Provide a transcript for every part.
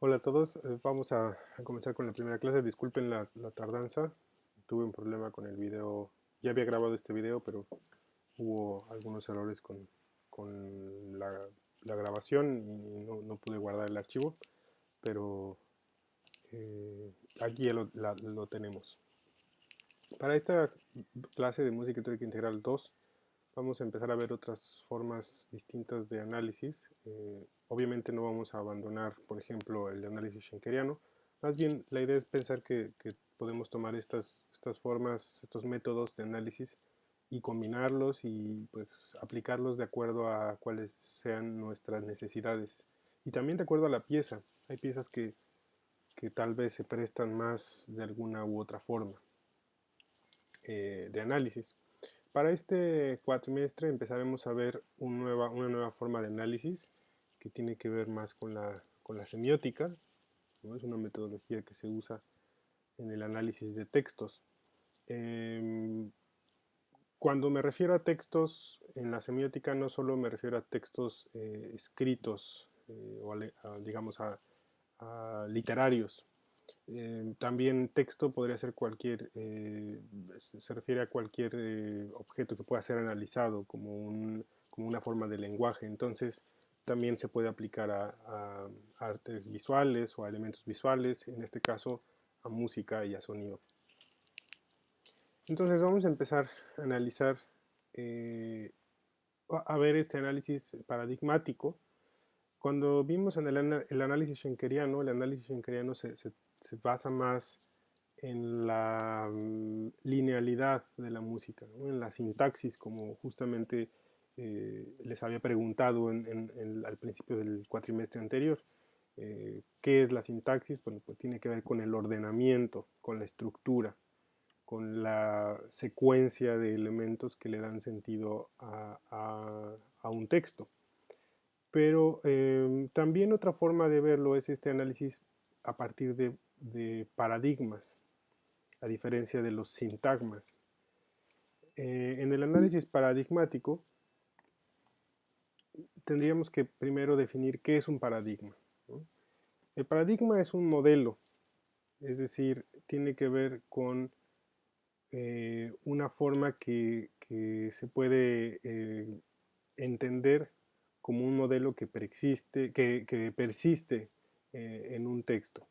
Hola a todos, vamos a comenzar con la primera clase. Disculpen la tardanza, tuve un problema con el video. Ya había grabado este video, pero hubo algunos errores con la grabación y no pude guardar el archivo, pero aquí ya lo tenemos. Para esta clase de música teórica integral 2 vamos a empezar a ver otras formas distintas de análisis. Obviamente no vamos a abandonar, por ejemplo, el análisis schenkeriano. Más bien, la idea es pensar que podemos tomar estas formas, estos métodos de análisis y combinarlos y pues aplicarlos de acuerdo a cuáles sean nuestras necesidades. Y también de acuerdo a la pieza. Hay piezas que tal vez se prestan más de alguna u otra forma de análisis. Para este cuatrimestre empezaremos a ver una nueva forma de análisis que tiene que ver más con la semiótica, ¿no? Es una metodología que se usa en el análisis de textos. Eh, Cuando me refiero a textos en la semiótica no solo me refiero a textos escritos digamos a literarios. También texto podría ser se refiere a cualquier objeto que pueda ser analizado como una forma de lenguaje. Entonces, también se puede aplicar a artes visuales o a elementos visuales, en este caso a música y a sonido. Entonces, vamos a empezar a analizar, eh, a ver este análisis paradigmático. Cuando vimos en el análisis schenkeriano, el análisis schenkeriano se basa más en la linealidad de la música, ¿no? En la sintaxis, como justamente les había preguntado al principio del cuatrimestre anterior. ¿Qué es la sintaxis? Bueno, pues tiene que ver con el ordenamiento, con la estructura, con la secuencia de elementos que le dan sentido a un texto. Pero también otra forma de verlo es este análisis a partir de paradigmas, a diferencia de los sintagmas. En el análisis paradigmático tendríamos que primero definir qué es un paradigma, ¿no? El paradigma es un modelo, es decir, tiene que ver con una forma que se puede entender como un modelo que persiste en un texto.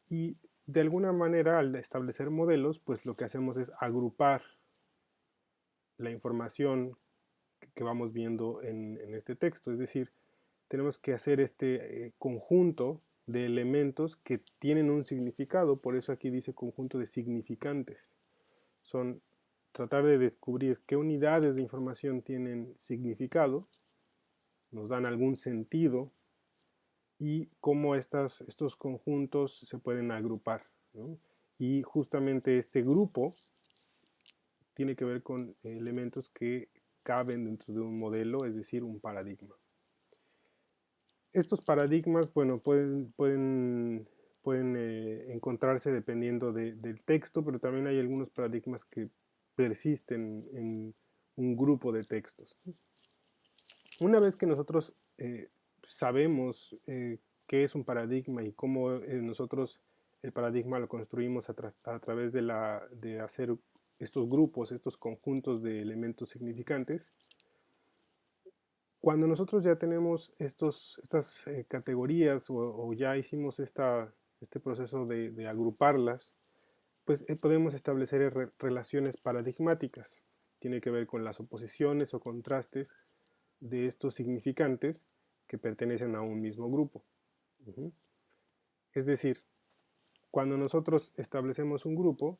Y de alguna manera, al establecer modelos, pues lo que hacemos es agrupar la información que vamos viendo en este texto. Es decir, tenemos que hacer este conjunto de elementos que tienen un significado, por eso aquí dice conjunto de significantes. Son tratar de descubrir qué unidades de información tienen significado, nos dan algún sentido y cómo estos conjuntos se pueden agrupar, ¿no? Y justamente este grupo tiene que ver con elementos que caben dentro de un modelo, es decir, un paradigma. Estos paradigmas, bueno, pueden encontrarse dependiendo del texto, pero también hay algunos paradigmas que persisten en un grupo de textos. Una vez que nosotros sabemos qué es un paradigma y cómo nosotros el paradigma lo construimos a través de hacer estos grupos, estos conjuntos de elementos significantes, cuando nosotros ya tenemos estas categorías o ya hicimos este proceso de agruparlas, pues podemos establecer relaciones paradigmáticas. Tiene que ver con las oposiciones o contrastes de estos significantes que pertenecen a un mismo grupo. Uh-huh. Es decir, cuando nosotros establecemos un grupo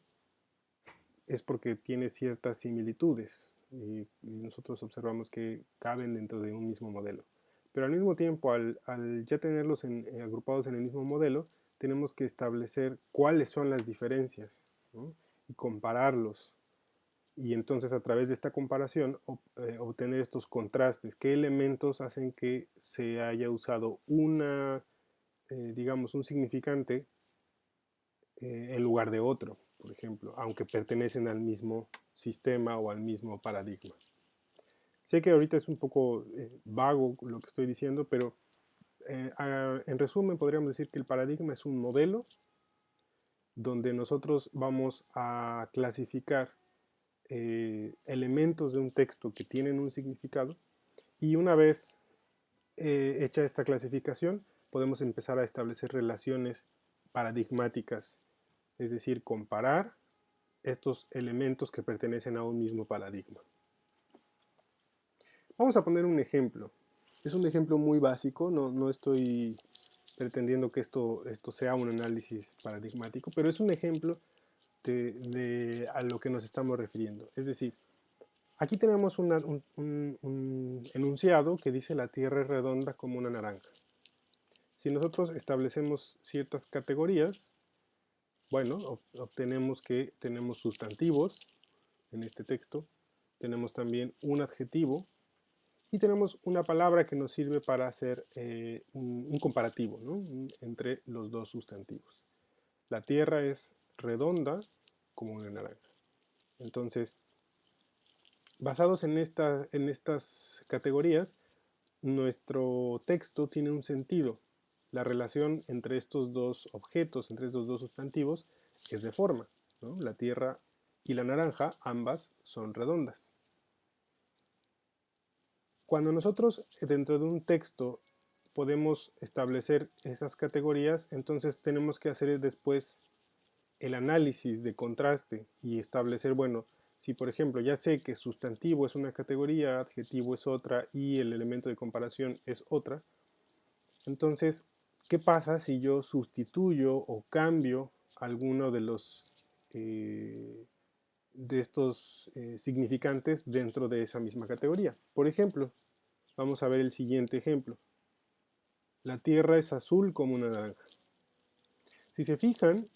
es porque tiene ciertas similitudes y nosotros observamos que caben dentro de un mismo modelo. Pero al mismo tiempo, al ya tenerlos agrupados en el mismo modelo, tenemos que establecer cuáles son las diferencias, ¿no? Y compararlos. Y entonces a través de esta comparación obtener estos contrastes. ¿Qué elementos hacen que se haya usado digamos, un significante en lugar de otro, por ejemplo, aunque pertenecen al mismo sistema o al mismo paradigma? Sé que ahorita es un poco vago lo que estoy diciendo, pero en resumen, podríamos decir que el paradigma es un modelo donde nosotros vamos a clasificar elementos de un texto que tienen un significado, y una vez hecha esta clasificación, podemos empezar a establecer relaciones paradigmáticas, es decir, comparar estos elementos que pertenecen a un mismo paradigma. Vamos a poner un ejemplo. Es un ejemplo muy básico, no estoy pretendiendo que esto sea un análisis paradigmático, pero es un ejemplo a lo que nos estamos refiriendo. Es decir, aquí tenemos un enunciado que dice la Tierra es redonda como una naranja. Si nosotros establecemos ciertas categorías, bueno, obtenemos que tenemos sustantivos en este texto, tenemos también un adjetivo y tenemos una palabra que nos sirve para hacer un comparativo, ¿no?, entre los dos sustantivos. La Tierra es redonda como una naranja. Entonces, basados en estas categorías, nuestro texto tiene un sentido. La relación entre estos dos objetos, entre estos dos sustantivos, es de forma, ¿no? La Tierra y la naranja, ambas son redondas. Cuando nosotros dentro de un texto podemos establecer esas categorías, entonces tenemos que hacer después el análisis de contraste y establecer, bueno, si por ejemplo ya sé que sustantivo es una categoría, adjetivo es otra y el elemento de comparación es otra, entonces, ¿qué pasa si yo sustituyo o cambio alguno de estos significantes dentro de esa misma categoría? Por ejemplo, vamos a ver el siguiente ejemplo. La Tierra es azul como una naranja. Si se fijan,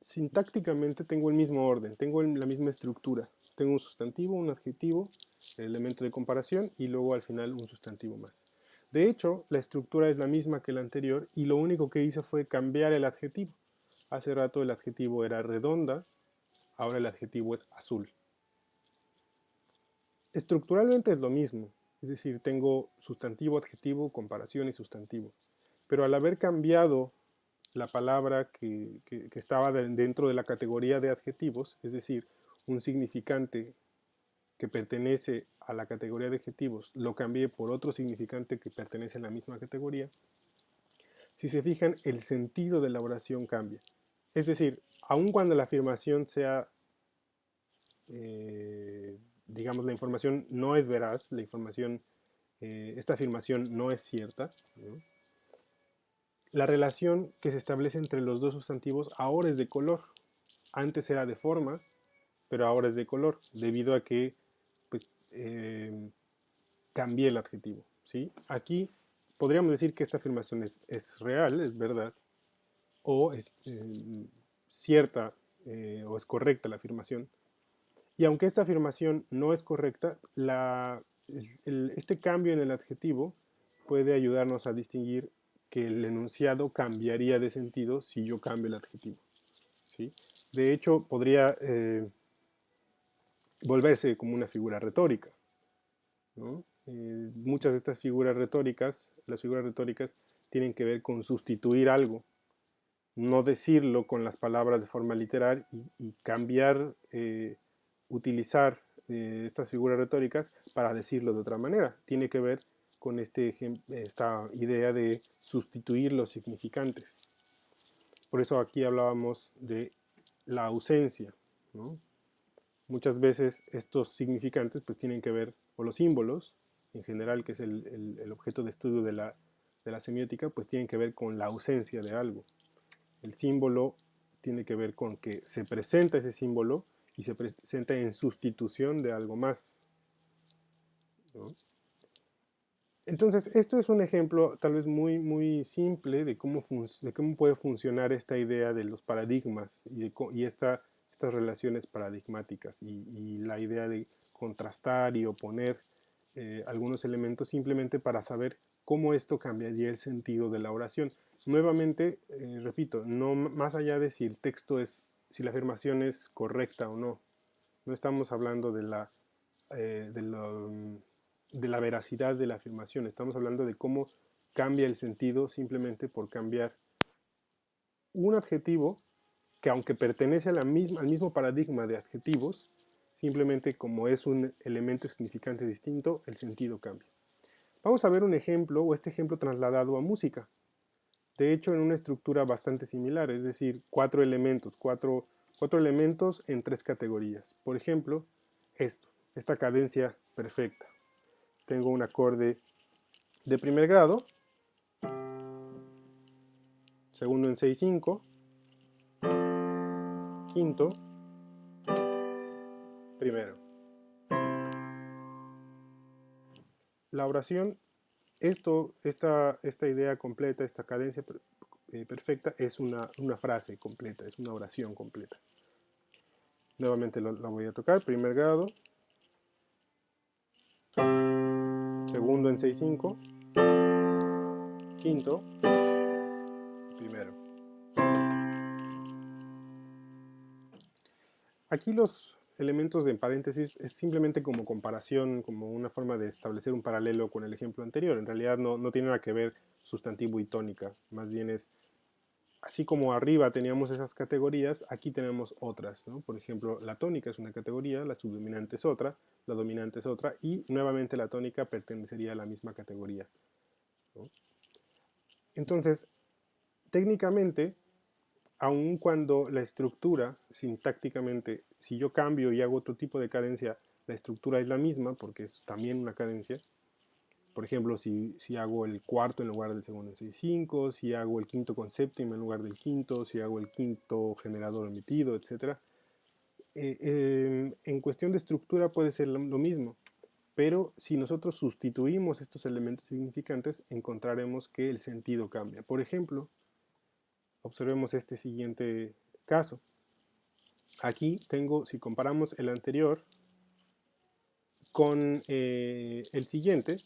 sintácticamente tengo el mismo orden, tengo la misma estructura. Tengo un sustantivo, un adjetivo, el elemento de comparación y luego al final un sustantivo más. De hecho, la estructura es la misma que la anterior y lo único que hice fue cambiar el adjetivo. Hace rato el adjetivo era redonda, ahora el adjetivo es azul. Estructuralmente es lo mismo, es decir, tengo sustantivo, adjetivo, comparación y sustantivo. Pero al haber cambiado la palabra que estaba dentro de la categoría de adjetivos, es decir, un significante que pertenece a la categoría de adjetivos, lo cambié por otro significante que pertenece a la misma categoría, si se fijan, el sentido de la oración cambia. Es decir, aun cuando la afirmación sea, digamos, la información no es veraz, esta afirmación no es cierta, ¿no?, la relación que se establece entre los dos sustantivos ahora es de color. Antes era de forma, pero ahora es de color, debido a que pues, cambié el adjetivo, ¿sí? Aquí podríamos decir que esta afirmación es real, es verdad, o es cierta o es correcta la afirmación. Y aunque esta afirmación no es correcta, este cambio en el adjetivo puede ayudarnos a distinguir que el enunciado cambiaría de sentido si yo cambio el adjetivo, ¿sí? De hecho, podría volverse como una figura retórica, ¿no? Muchas de estas figuras retóricas, las figuras retóricas, tienen que ver con sustituir algo, no decirlo con las palabras de forma literal y cambiar, utilizar estas figuras retóricas para decirlo de otra manera. Tiene que ver con esta idea de sustituir los significantes. Por eso aquí hablábamos de la ausencia, ¿no? Muchas veces estos significantes pues tienen que ver, o los símbolos en general, que es el objeto de estudio de la semiótica, pues tienen que ver con la ausencia de algo. El símbolo tiene que ver con que se presenta ese símbolo y se presenta en sustitución de algo más, ¿no? Entonces, esto es un ejemplo tal vez muy simple de cómo puede funcionar esta idea de los paradigmas y estas relaciones paradigmáticas y la idea de contrastar y oponer algunos elementos simplemente para saber cómo esto cambiaría el sentido de la oración. Nuevamente, repito, no más allá de si el texto si la afirmación es correcta o no. No estamos hablando de la veracidad de la afirmación, estamos hablando de cómo cambia el sentido simplemente por cambiar un adjetivo que, aunque pertenece a al mismo paradigma de adjetivos, simplemente como es un elemento significante distinto, el sentido cambia. Vamos a ver un ejemplo, o este ejemplo trasladado a música. De hecho, en una estructura bastante similar, es decir, cuatro elementos en tres categorías. Por ejemplo, esta cadencia perfecta. Tengo un acorde de primer grado, segundo en 6/5, quinto, primero. La oración, esta idea completa, esta cadencia perfecta, es una frase completa, es una oración completa. Nuevamente la voy a tocar, primer grado, segundo en 6/5, quinto, primero. Aquí los elementos de paréntesis es simplemente como comparación, como una forma de establecer un paralelo con el ejemplo anterior. En realidad no tiene nada que ver sustantivo y tónica, más bien es, así como arriba teníamos esas categorías, aquí tenemos otras, ¿no? Por ejemplo, la tónica es una categoría, la subdominante es otra, la dominante es otra, y nuevamente la tónica pertenecería a la misma categoría, ¿no? Entonces, técnicamente, aun cuando la estructura, sintácticamente, si yo cambio y hago otro tipo de cadencia, la estructura es la misma, porque es también una cadencia. Por ejemplo, si hago el cuarto en lugar del segundo en 6/5, si hago el quinto con séptima en lugar del quinto, si hago el quinto generador omitido, etc. En cuestión de estructura puede ser lo mismo, pero si nosotros sustituimos estos elementos significantes, encontraremos que el sentido cambia. Por ejemplo, observemos este siguiente caso. Aquí tengo, si comparamos el anterior con el siguiente,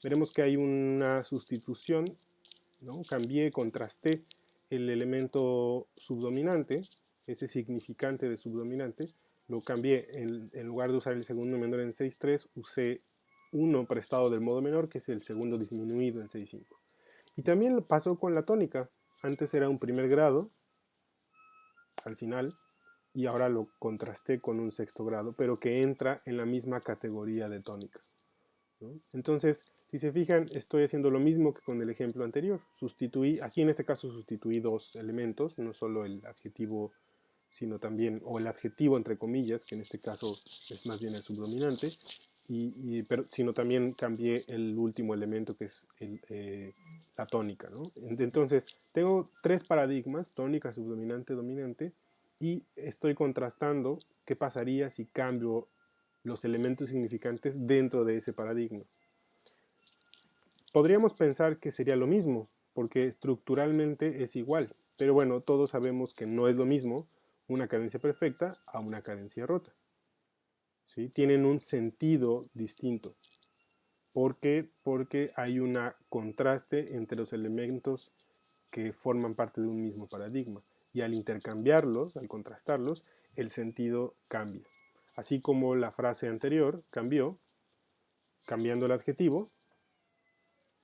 veremos que hay una sustitución, ¿no? Cambié, contrasté el elemento subdominante, ese significante de subdominante, lo cambié, en lugar de usar el segundo menor en 6/3, usé uno prestado del modo menor, que es el segundo disminuido en 6/5. Y también pasó con la tónica. Antes era un primer grado, al final, y ahora lo contrasté con un sexto grado, pero que entra en la misma categoría de tónica, ¿no? Entonces, si se fijan, estoy haciendo lo mismo que con el ejemplo anterior. Aquí en este caso sustituí dos elementos, no solo el adjetivo, sino también, o el adjetivo entre comillas, que en este caso es más bien el subdominante, sino también cambié el último elemento, que es la tónica, ¿no? Entonces, tengo tres paradigmas: tónica, subdominante, dominante, y estoy contrastando qué pasaría si cambio los elementos significantes dentro de ese paradigma. Podríamos pensar que sería lo mismo, porque estructuralmente es igual, pero bueno, todos sabemos que no es lo mismo una cadencia perfecta a una cadencia rota, ¿sí? Tienen un sentido distinto. ¿Por qué? Porque hay un contraste entre los elementos que forman parte de un mismo paradigma, y al intercambiarlos, al contrastarlos, el sentido cambia. Así como la frase anterior cambió, cambiando el adjetivo,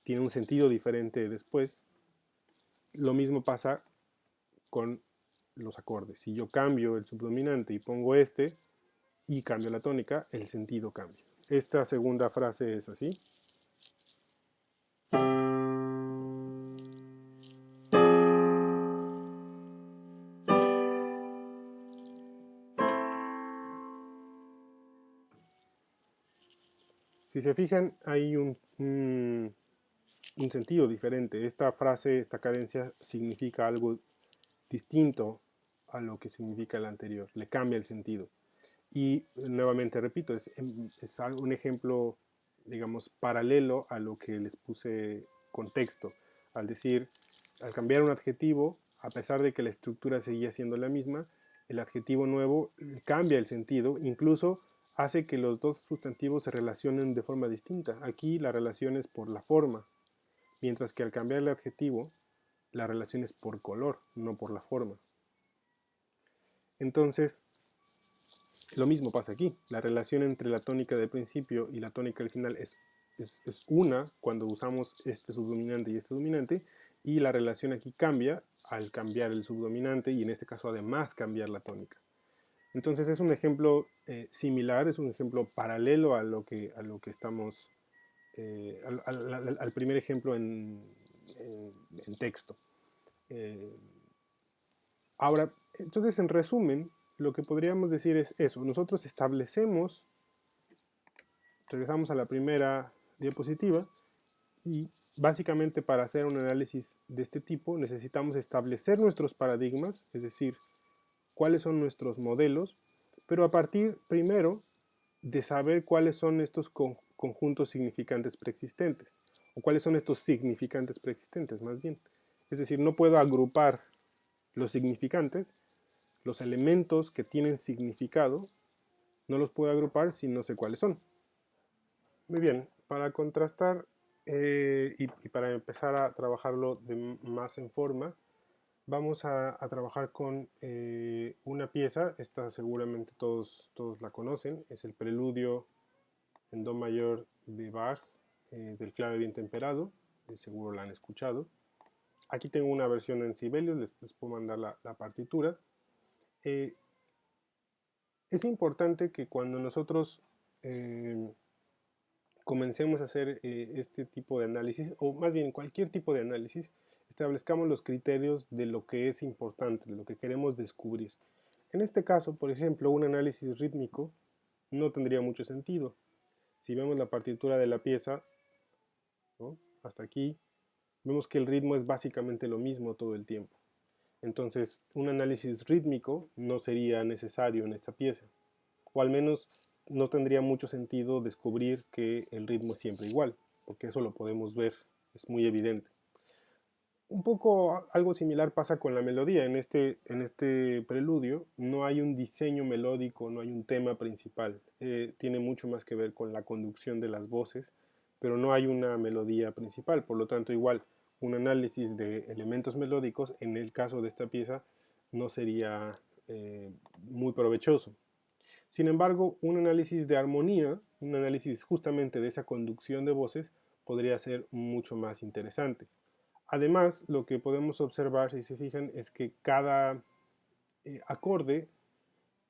tiene un sentido diferente después. Lo mismo pasa con los acordes. Si yo cambio el subdominante y pongo este, y cambio la tónica, el sentido cambia. Esta segunda frase es así. Si se fijan, hay un sentido diferente. Esta frase, esta cadencia, significa algo distinto a lo que significa la anterior. Le cambia el sentido. Y nuevamente repito, es un ejemplo, digamos, paralelo a lo que les puse contexto. Al cambiar un adjetivo, a pesar de que la estructura seguía siendo la misma, el adjetivo nuevo cambia el sentido, incluso hace que los dos sustantivos se relacionen de forma distinta. Aquí la relación es por la forma, mientras que al cambiar el adjetivo, la relación es por color, no por la forma. Entonces, lo mismo pasa aquí. La relación entre la tónica del principio y la tónica del final es es una cuando usamos este subdominante y este dominante, y la relación aquí cambia al cambiar el subdominante y en este caso además cambiar la tónica. Entonces es un ejemplo similar, es un ejemplo paralelo a lo que estamos, al primer ejemplo en texto. Ahora, entonces en resumen, lo que podríamos decir es eso, nosotros establecemos, regresamos a la primera diapositiva, y básicamente para hacer un análisis de este tipo necesitamos establecer nuestros paradigmas, es decir, cuáles son nuestros modelos, pero a partir primero de saber cuáles son estos conjuntos significantes preexistentes, o cuáles son estos significantes preexistentes más bien. Es decir, no puedo agrupar los significantes, los elementos que tienen significado, no los puedo agrupar si no sé cuáles son. Muy bien, para contrastar y para empezar a trabajarlo más en forma, vamos a trabajar con una pieza, esta seguramente todos la conocen, es el preludio en do mayor de Bach, del clave bien temperado, seguro la han escuchado. Aquí tengo una versión en Sibelius, les puedo mandar la partitura. Es importante que cuando nosotros comencemos a hacer este tipo de análisis, o más bien cualquier tipo de análisis, establezcamos los criterios de lo que es importante, de lo que queremos descubrir. En este caso, por ejemplo, un análisis rítmico no tendría mucho sentido. Si vemos la partitura de la pieza, ¿no?, hasta aquí, vemos que el ritmo es básicamente lo mismo todo el tiempo. Entonces, un análisis rítmico no sería necesario en esta pieza, o al menos no tendría mucho sentido descubrir que el ritmo es siempre igual, porque eso lo podemos ver, es muy evidente. Un poco algo similar pasa con la melodía. En este preludio no hay un diseño melódico, no hay un tema principal. Tiene mucho más que ver con la conducción de las voces, pero no hay una melodía principal. Por lo tanto, igual, un análisis de elementos melódicos, en el caso de esta pieza, no sería muy provechoso. Sin embargo, un análisis de armonía, un análisis justamente de esa conducción de voces, podría ser mucho más interesante. Además, lo que podemos observar, si se fijan, es que cada acorde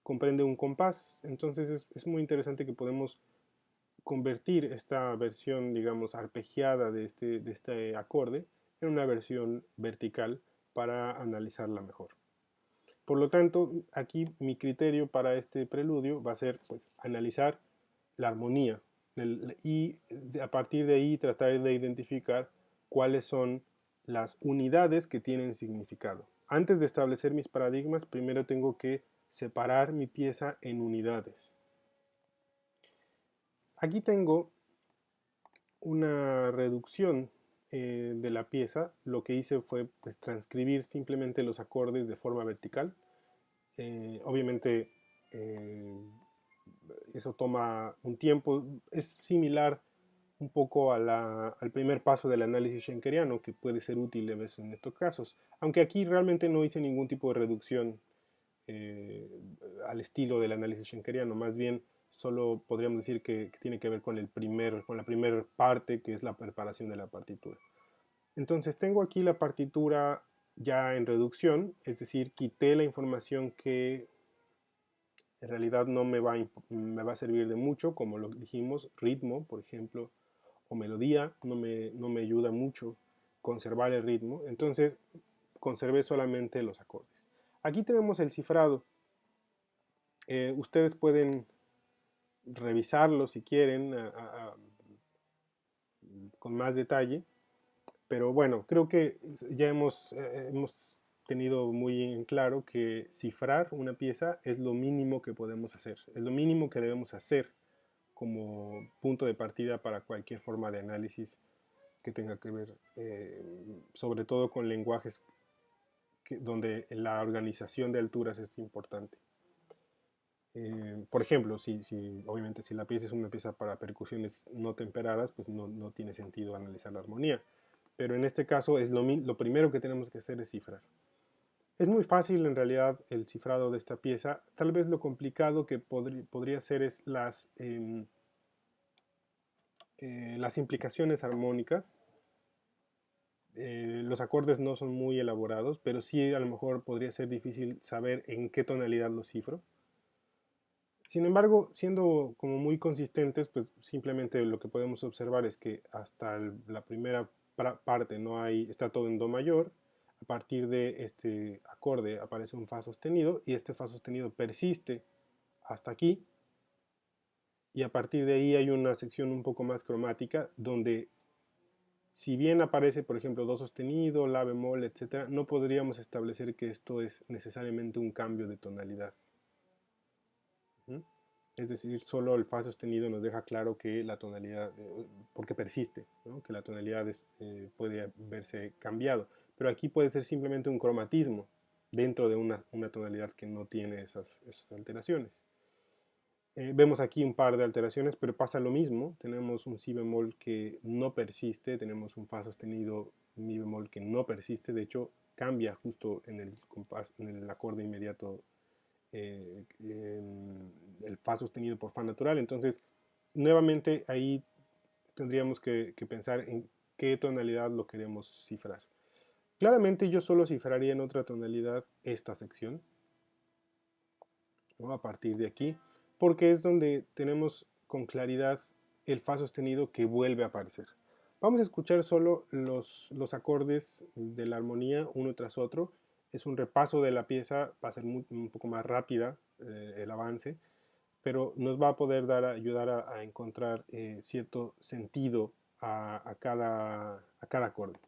comprende un compás. Entonces es muy interesante que podemos convertir esta versión, digamos, arpegiada de este acorde en una versión vertical para analizarla mejor. Por lo tanto, aquí mi criterio para este preludio va a ser, pues, analizar la armonía y a partir de ahí tratar de identificar cuáles son las unidades que tienen significado. Antes de establecer mis paradigmas, primero tengo que separar mi pieza en unidades. Aquí tengo una reducción de la pieza. Lo que hice fue, pues, transcribir simplemente los acordes de forma vertical. Obviamente eso toma un tiempo, es similar un poco al primer paso del análisis schenkeriano, que puede ser útil a veces en estos casos, aunque aquí realmente no hice ningún tipo de reducción al estilo del análisis schenkeriano, más bien solo podríamos decir que tiene que ver con la primera parte, que es la preparación de la partitura. Entonces tengo aquí la partitura ya en reducción, es decir, quité la información que en realidad no me va a servir de mucho, como lo dijimos, ritmo, por ejemplo, o melodía, no me ayuda mucho conservar el ritmo, entonces conservé solamente los acordes. Aquí tenemos el cifrado. Ustedes pueden revisarlo si quieren con más detalle, pero bueno, creo que ya hemos tenido muy en claro que cifrar una pieza es lo mínimo que podemos hacer, es lo mínimo que debemos hacer como punto de partida para cualquier forma de análisis que tenga que ver, sobre todo con lenguajes donde la organización de alturas es importante. Por ejemplo, obviamente si la pieza es una pieza para percusiones no temperadas, pues no tiene sentido analizar la armonía. Pero en este caso lo primero que tenemos que hacer es cifrar. Es muy fácil en realidad el cifrado de esta pieza. Tal vez lo complicado que podría ser es las implicaciones armónicas. Los acordes no son muy elaborados, pero sí a lo mejor podría ser difícil saber en qué tonalidad los cifro. Sin embargo, siendo como muy consistentes, pues simplemente lo que podemos observar es que hasta la primera parte no hay, está todo en do mayor. A partir de este acorde aparece un fa sostenido y este fa sostenido persiste hasta aquí. Y a partir de ahí hay una sección un poco más cromática donde, si bien aparece, por ejemplo, do sostenido, la bemol, etc., no podríamos establecer que esto es necesariamente un cambio de tonalidad. Es decir, solo el fa sostenido nos deja claro que la tonalidad, porque persiste, ¿no? Que la tonalidad puede verse cambiado. Pero aquí puede ser simplemente un cromatismo dentro de una tonalidad que no tiene esas alteraciones. Vemos aquí un par de alteraciones, pero pasa lo mismo. Tenemos un si bemol que no persiste, tenemos un fa sostenido mi bemol que no persiste, de hecho cambia justo en el compás, en el acorde inmediato, el fa sostenido por fa natural. Entonces, nuevamente ahí tendríamos que pensar en qué tonalidad lo queremos cifrar. Claramente yo solo cifraría en otra tonalidad esta sección, ¿no? A partir de aquí, porque es donde tenemos con claridad el fa sostenido que vuelve a aparecer. Vamos a escuchar solo los acordes de la armonía uno tras otro. Es un repaso de la pieza, va a ser un poco más rápida el avance, pero nos va a poder ayudar a encontrar cierto sentido a cada acorde.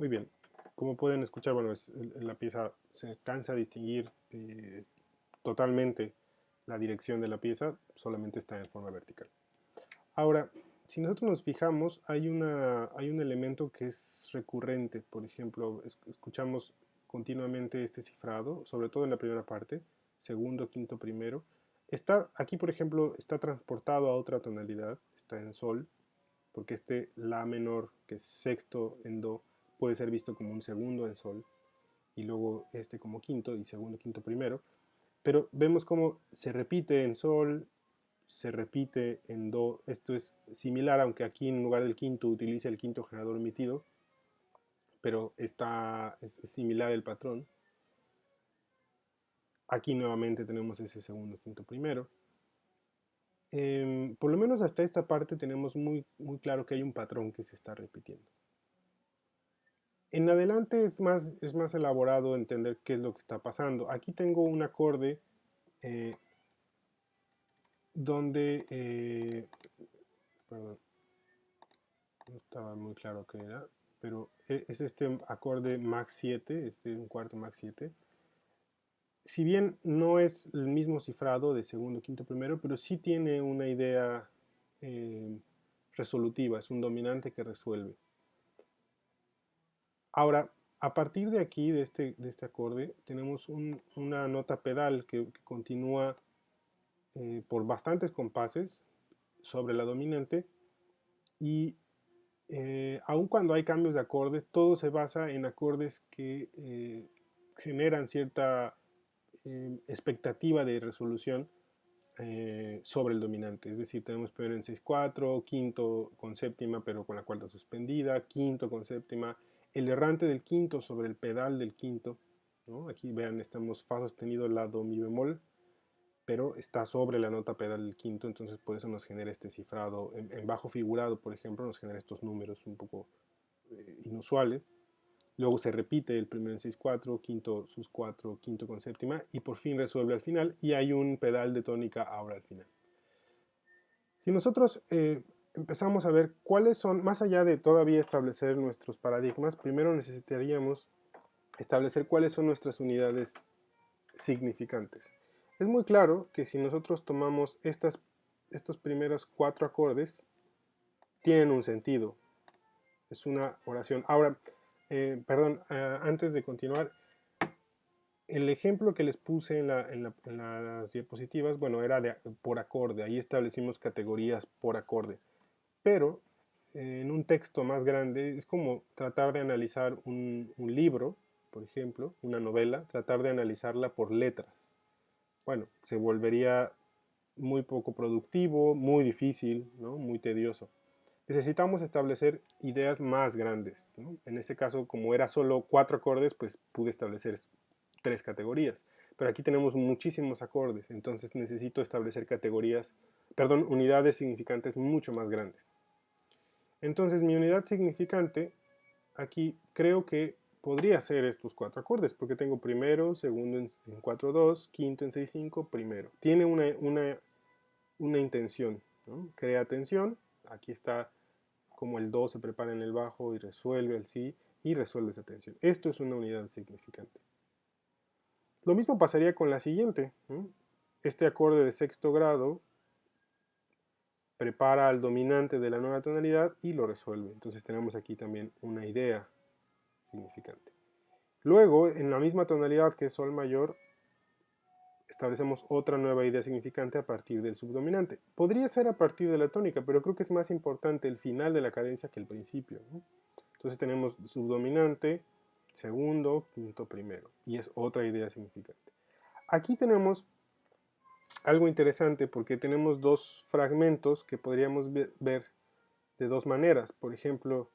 Muy bien, como pueden escuchar, bueno, la pieza se alcanza a distinguir totalmente la dirección de la pieza, solamente está en forma vertical. Ahora, si nosotros nos fijamos, hay un elemento que es recurrente. Por ejemplo, escuchamos continuamente este cifrado, sobre todo en la primera parte, segundo, quinto, primero. Aquí, por ejemplo, está transportado a otra tonalidad, está en sol, porque este la menor, que es sexto en do, puede ser visto como un segundo en sol, y luego este como quinto, y segundo, quinto, primero. Pero vemos cómo se repite en sol, se repite en do. Esto es similar, aunque aquí en lugar del quinto utiliza el quinto generador omitido, pero es similar el patrón. Aquí nuevamente tenemos ese segundo, quinto, primero. Por lo menos hasta esta parte tenemos muy, muy claro que hay un patrón que se está repitiendo. En adelante es más elaborado entender qué es lo que está pasando. Aquí tengo un acorde donde, perdón, no estaba muy claro qué era, pero es este acorde Max 7, este un cuarto Max 7. Si bien no es el mismo cifrado de segundo, quinto, primero, pero sí tiene una idea eh, resolutiva, es un dominante que resuelve. Ahora, a partir de aquí, de este acorde, tenemos una nota pedal que continúa por bastantes compases sobre la dominante, y aun cuando hay cambios de acordes, todo se basa en acordes que generan cierta expectativa de resolución sobre el dominante. Es decir, tenemos primero en 6/4, quinto con séptima pero con la cuarta suspendida, quinto con séptima, el errante del quinto sobre el pedal del quinto, ¿no? Aquí vean, estamos fa sostenido, la, do, mi bemol, pero está sobre la nota pedal del quinto, entonces por eso nos genera este cifrado. En bajo figurado, por ejemplo, nos genera estos números un poco inusuales. Luego se repite el primero en 6/4, quinto sus4, quinto con séptima, y por fin resuelve al final, y hay un pedal de tónica ahora al final. Si nosotros empezamos a ver cuáles son, más allá de todavía establecer nuestros paradigmas, primero necesitaríamos establecer cuáles son nuestras unidades significantes. Es muy claro que si nosotros tomamos estos primeros 4 acordes, tienen un sentido. Es una oración. Ahora, antes de continuar, el ejemplo que les puse en las diapositivas, bueno, era por acorde. Ahí establecimos categorías por acorde. Pero en un texto más grande es como tratar de analizar un libro, por ejemplo, una novela, tratar de analizarla por letras. Bueno, se volvería muy poco productivo, muy difícil, ¿no? Muy tedioso. Necesitamos establecer ideas más grandes, ¿no? En este caso, como era solo 4 acordes, pues pude establecer 3 categorías. Pero aquí tenemos muchísimos acordes, entonces necesito establecer unidades significantes mucho más grandes. Entonces mi unidad significante aquí creo que podría ser estos 4 acordes, porque tengo primero, segundo en 4/2, quinto en 6/5, primero. Tiene una intención, ¿no? Crea tensión, aquí está como el do se prepara en el bajo y resuelve el si, y resuelve esa tensión. Esto es una unidad significante. Lo mismo pasaría con la siguiente, ¿no? Este acorde de sexto grado prepara al dominante de la nueva tonalidad y lo resuelve. Entonces tenemos aquí también una idea significante. Luego, en la misma tonalidad que es sol mayor, establecemos otra nueva idea significante a partir del subdominante. Podría ser a partir de la tónica, pero creo que es más importante el final de la cadencia que el principio, ¿no? Entonces tenemos subdominante, segundo, quinto, primero, y es otra idea significante. Aquí tenemos algo interesante porque tenemos dos fragmentos que podríamos ver de dos maneras. Por ejemplo,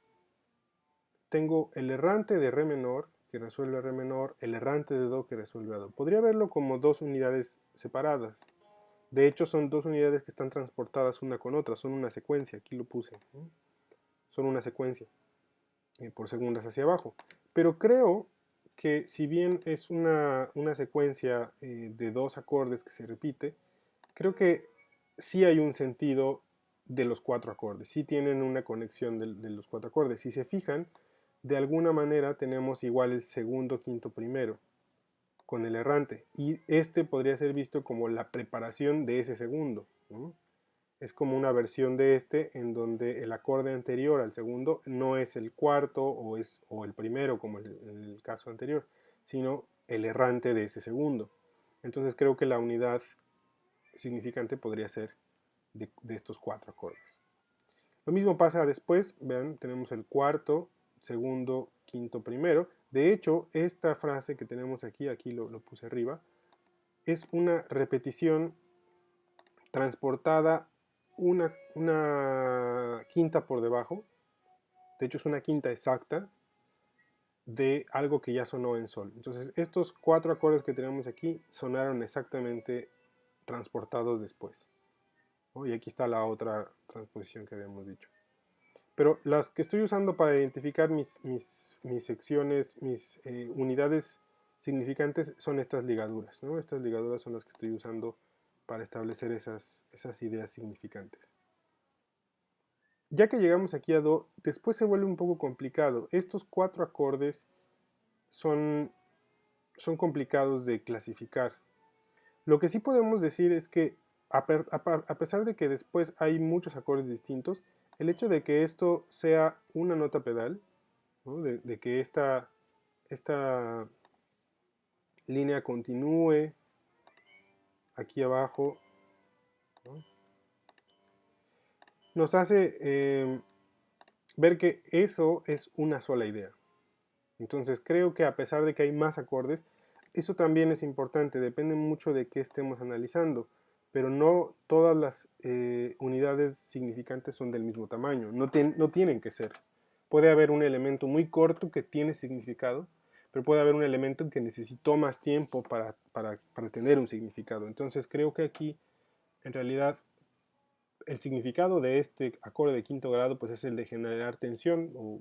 tengo el errante de re menor que resuelve re menor, el errante de do que resuelve a do. Podría verlo como dos unidades separadas. De hecho, son dos unidades que están transportadas una con otra, son una secuencia, aquí lo puse, ¿no? Son una secuencia por segundas hacia abajo. Pero creo que si bien es una secuencia de dos acordes que se repite, creo que sí hay un sentido de los 4 acordes, sí tienen una conexión de los 4 acordes. Si se fijan, de alguna manera tenemos igual el segundo, quinto, primero con el errante, y este podría ser visto como la preparación de ese segundo, ¿no? Es como una versión de este en donde el acorde anterior al segundo no es el cuarto o el primero como en el caso anterior, sino el errante de ese segundo. Entonces creo que la unidad significante podría ser de estos 4 acordes. Lo mismo pasa después, vean, tenemos el cuarto, segundo, quinto, primero. De hecho, esta frase que tenemos aquí lo puse arriba, es una repetición transportada una quinta por debajo. De hecho, es una quinta exacta de algo que ya sonó en sol. Entonces, estos 4 acordes que tenemos aquí sonaron exactamente transportados después, ¿no? Y aquí está la otra transposición que habíamos dicho. Pero las que estoy usando para identificar mis secciones, mis unidades significantes son estas ligaduras, ¿no? Estas ligaduras son las que estoy usando para establecer esas ideas significantes. Ya que llegamos aquí a do, después se vuelve un poco complicado. Estos 4 acordes son complicados de clasificar. Lo que sí podemos decir es que a pesar de que después hay muchos acordes distintos, el hecho de que esto sea una nota pedal, ¿no? de que esta línea continúe aquí abajo, ¿no? Nos hace ver que eso es una sola idea. Entonces creo que a pesar de que hay más acordes, eso también es importante, depende mucho de qué estemos analizando, pero no todas las unidades significantes son del mismo tamaño, no tienen que ser. Puede haber un elemento muy corto que tiene significado, pero puede haber un elemento que necesitó más tiempo para tener un significado. Entonces creo que aquí, en realidad, el significado de este acorde de quinto grado pues es el de generar tensión, o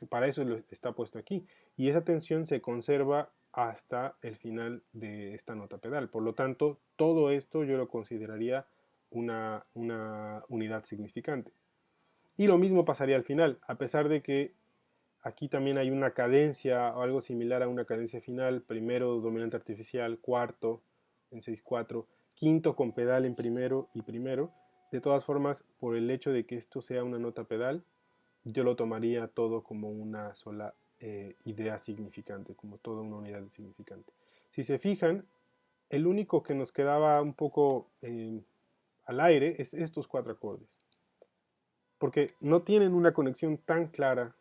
para eso está puesto aquí, y esa tensión se conserva hasta el final de esta nota pedal. Por lo tanto, todo esto yo lo consideraría una unidad significante. Y lo mismo pasaría al final, a pesar de que aquí también hay una cadencia o algo similar a una cadencia final, primero dominante artificial, cuarto en 6/4, quinto con pedal en primero y primero. De todas formas, por el hecho de que esto sea una nota pedal, yo lo tomaría todo como una sola idea significante, como toda una unidad significante. Si se fijan, el único que nos quedaba un poco al aire es estos cuatro acordes, porque no tienen una conexión tan clara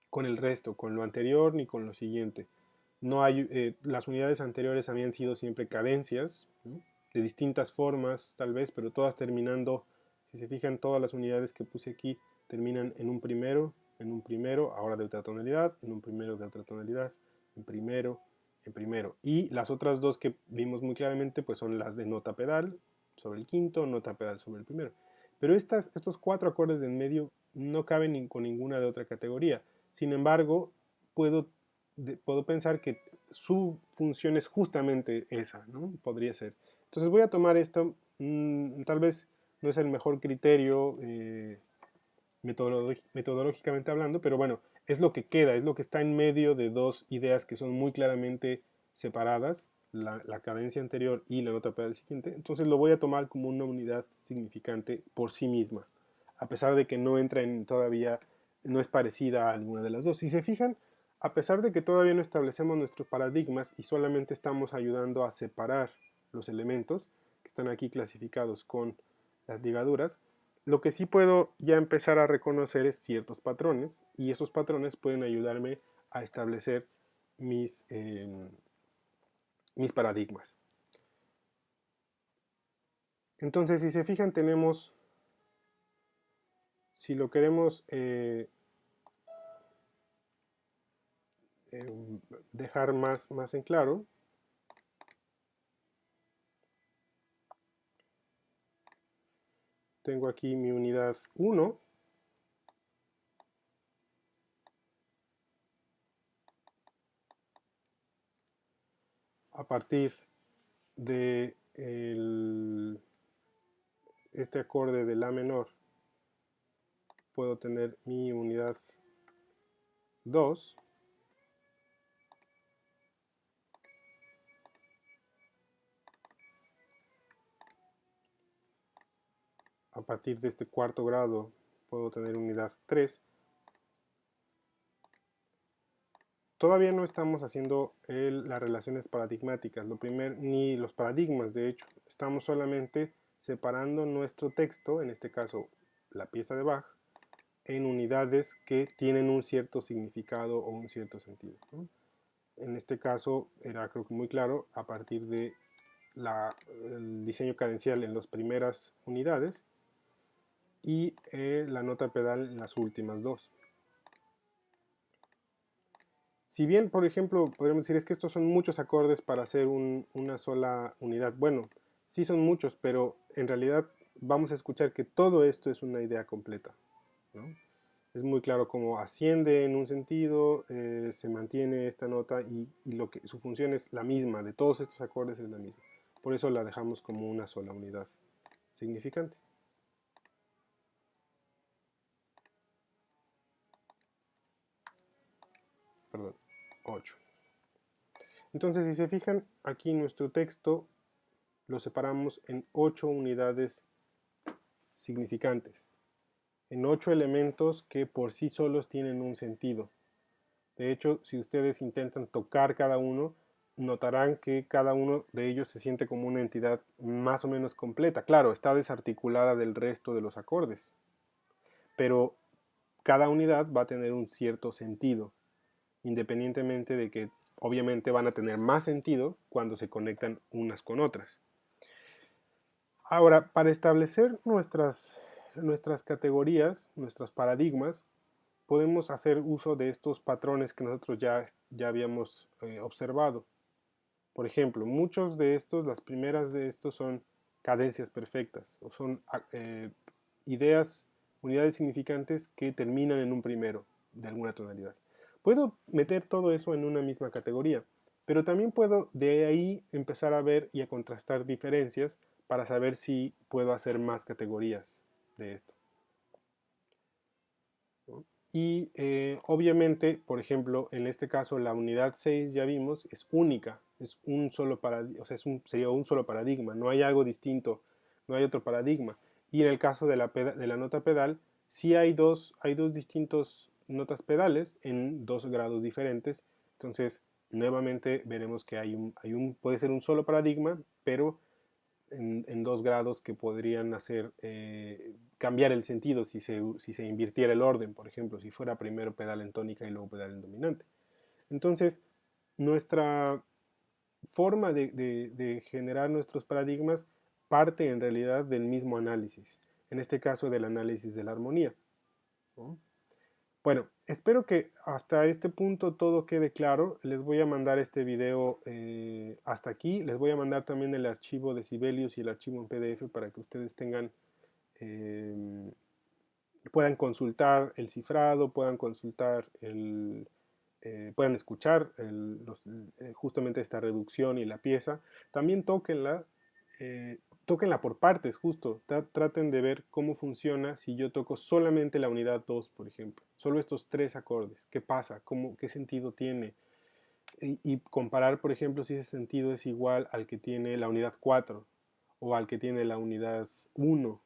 con el resto, con lo anterior ni con lo siguiente. No hay, las unidades anteriores habían sido siempre cadencias, ¿no? De distintas formas tal vez, pero todas terminando, si se fijan, todas las unidades que puse aquí terminan en un primero, ahora de otra tonalidad, en un primero de otra tonalidad, en primero. Y las otras dos que vimos muy claramente pues son las de nota pedal sobre el quinto, nota pedal sobre el primero. Pero estos cuatro acordes de en medio no caben con ninguna de otra categoría. Sin embargo, puedo pensar que su función es justamente esa, ¿no? Podría ser. Entonces voy a tomar esto, tal vez no es el mejor criterio metodológicamente hablando, pero bueno, es lo que queda, es lo que está en medio de dos ideas que son muy claramente separadas, la cadencia anterior y la nota pedal siguiente. Entonces lo voy a tomar como una unidad significante por sí misma, a pesar de que no entra en todavía, no es parecida a alguna de las dos. Si se fijan, a pesar de que todavía no establecemos nuestros paradigmas y solamente estamos ayudando a separar los elementos que están aquí clasificados con las ligaduras, lo que sí puedo ya empezar a reconocer es ciertos patrones, y esos patrones pueden ayudarme a establecer mis paradigmas. Entonces, si se fijan, tenemos, si lo queremos dejar más en claro, tengo aquí mi unidad 1, a partir de este acorde de La menor, puedo tener mi unidad 2, a partir de este cuarto grado puedo tener unidad 3. Todavía no estamos haciendo las relaciones paradigmáticas, ni los paradigmas, de hecho. Estamos solamente separando nuestro texto, en este caso la pieza de Bach, en unidades que tienen un cierto significado o un cierto sentido, ¿no? En este caso era, creo que muy claro, a partir de el diseño cadencial en las primeras unidades y la nota pedal en las últimas dos. Si bien, por ejemplo, podríamos decir es que estos son muchos acordes para hacer una sola unidad. Bueno, sí son muchos, pero en realidad vamos a escuchar que todo esto es una idea completa, ¿no? Es muy claro cómo asciende en un sentido, se mantiene esta nota y su función es la misma, de todos estos acordes es la misma. Por eso la dejamos como una sola unidad significante. Perdón, 8. Entonces, si se fijan, aquí nuestro texto lo separamos en 8 unidades significantes, en 8 elementos que por sí solos tienen un sentido. De hecho, si ustedes intentan tocar cada uno, notarán que cada uno de ellos se siente como una entidad más o menos completa. Claro, está desarticulada del resto de los acordes, pero cada unidad va a tener un cierto sentido, independientemente de que obviamente van a tener más sentido cuando se conectan unas con otras. Ahora, para establecer nuestras categorías, nuestros paradigmas, podemos hacer uso de estos patrones que nosotros ya habíamos observado. Por ejemplo, muchos de estos, las primeras de estos son cadencias perfectas, o son ideas, unidades significantes que terminan en un primero de alguna tonalidad. Puedo meter todo eso en una misma categoría, pero también puedo de ahí empezar a ver y a contrastar diferencias para saber si puedo hacer más categorías de esto. ¿No? Y obviamente, por ejemplo, en este caso la unidad 6 ya vimos, es única, es un solo paradigma, o sea, sería un solo paradigma, no hay algo distinto, no hay otro paradigma. Y en el caso de la nota pedal, sí hay dos distintos notas pedales en dos grados diferentes, entonces nuevamente veremos que puede ser un solo paradigma, pero en dos grados que podrían hacer cambiar el sentido si se invirtiera el orden, por ejemplo, si fuera primero pedal en tónica y luego pedal en dominante. Entonces, nuestra forma de generar nuestros paradigmas parte en realidad del mismo análisis, en este caso del análisis de la armonía, ¿no? Bueno, espero que hasta este punto todo quede claro. Les voy a mandar este video hasta aquí. Les voy a mandar también el archivo de Sibelius y el archivo en PDF para que ustedes eh, puedan consultar el cifrado, puedan consultar puedan escuchar justamente esta reducción y la pieza. También tóquenla por partes, justo. Traten de ver cómo funciona si yo toco solamente la unidad 2, por ejemplo. Solo estos tres acordes. ¿Qué pasa? ¿Qué sentido tiene? Y comparar, por ejemplo, si ese sentido es igual al que tiene la unidad 4 o al que tiene la unidad 1.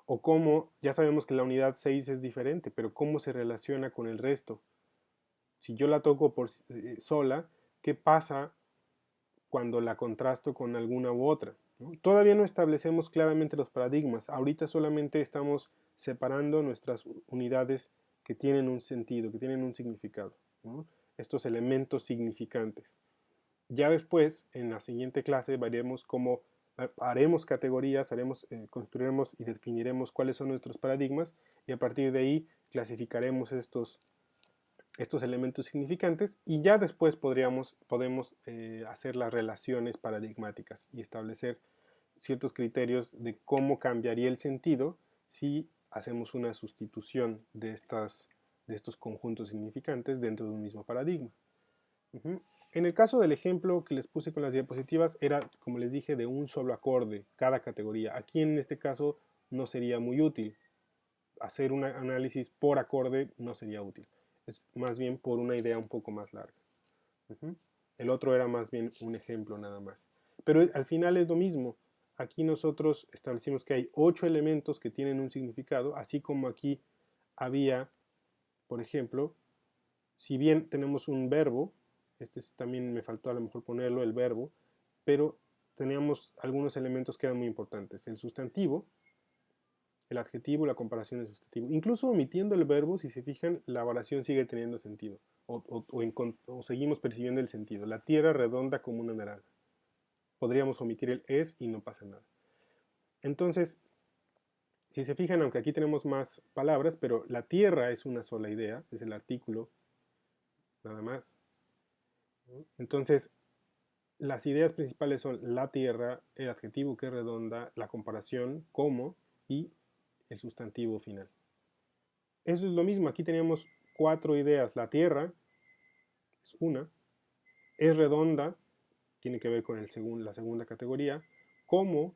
O cómo, ya sabemos que la unidad 6 es diferente, pero cómo se relaciona con el resto. Si yo la toco sola, ¿qué pasa cuando la contrasto con alguna u otra? ¿No? Todavía no establecemos claramente los paradigmas. Ahorita solamente estamos separando nuestras unidades que tienen un sentido, que tienen un significado, ¿no? Estos elementos significantes. Ya después, en la siguiente clase, veremos cómo haremos categorías, construiremos y definiremos cuáles son nuestros paradigmas y a partir de ahí clasificaremos estos elementos significantes y ya después podemos hacer las relaciones paradigmáticas y establecer ciertos criterios de cómo cambiaría el sentido si hacemos una sustitución de estos conjuntos significantes dentro de un mismo paradigma. En el caso del ejemplo que les puse con las diapositivas era, como les dije, de un solo acorde cada categoría. Aquí en este caso no sería muy útil. Hacer un análisis por acorde no sería útil. Es más bien por una idea un poco más larga. El otro era más bien un ejemplo nada más. Pero al final es lo mismo. Aquí nosotros establecimos que hay 8 elementos que tienen un significado, así como aquí había, por ejemplo, si bien tenemos un verbo, también me faltó a lo mejor ponerlo, el verbo, pero teníamos algunos elementos que eran muy importantes. El sustantivo, el adjetivo, la comparación del sustantivo. Incluso omitiendo el verbo, si se fijan, la oración sigue teniendo sentido. O seguimos percibiendo el sentido. La tierra redonda como una naranja. Podríamos omitir el es y no pasa nada. Entonces, si se fijan, aunque aquí tenemos más palabras, pero la tierra es una sola idea, es el artículo, nada más. Entonces, las ideas principales son la tierra, el adjetivo que es redonda, la comparación, como, y el sustantivo final. Eso es lo mismo, aquí teníamos 4 ideas. La tierra es una, es redonda, tiene que ver con la segunda categoría, como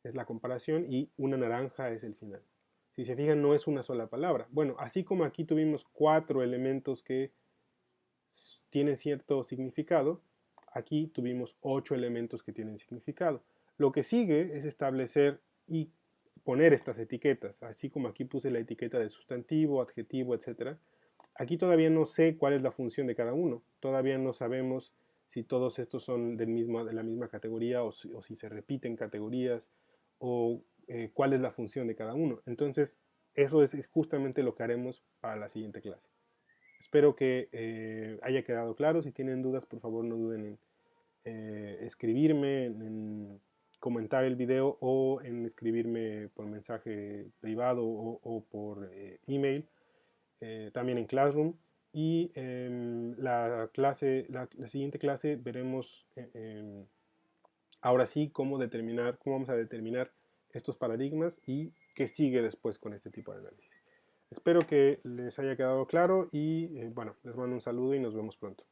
es la comparación y una naranja es el final. Si se fijan, no es una sola palabra. Bueno, así como aquí tuvimos 4 elementos que tienen cierto significado, aquí tuvimos 8 elementos que tienen significado. Lo que sigue es establecer y poner estas etiquetas, así como aquí puse la etiqueta de sustantivo, adjetivo, etc. Aquí todavía no sé cuál es la función de cada uno, todavía no sabemos si todos estos son de la misma categoría o si se repiten categorías o cuál es la función de cada uno. Entonces, eso es justamente lo que haremos para la siguiente clase. Espero que haya quedado claro. Si tienen dudas, por favor no duden en escribirme, en comentar el video o en escribirme por mensaje privado o por email. también en Classroom. Y la siguiente clase veremos ahora sí cómo vamos a determinar estos paradigmas y qué sigue después con este tipo de análisis. Espero que les haya quedado claro y bueno, les mando un saludo y nos vemos pronto.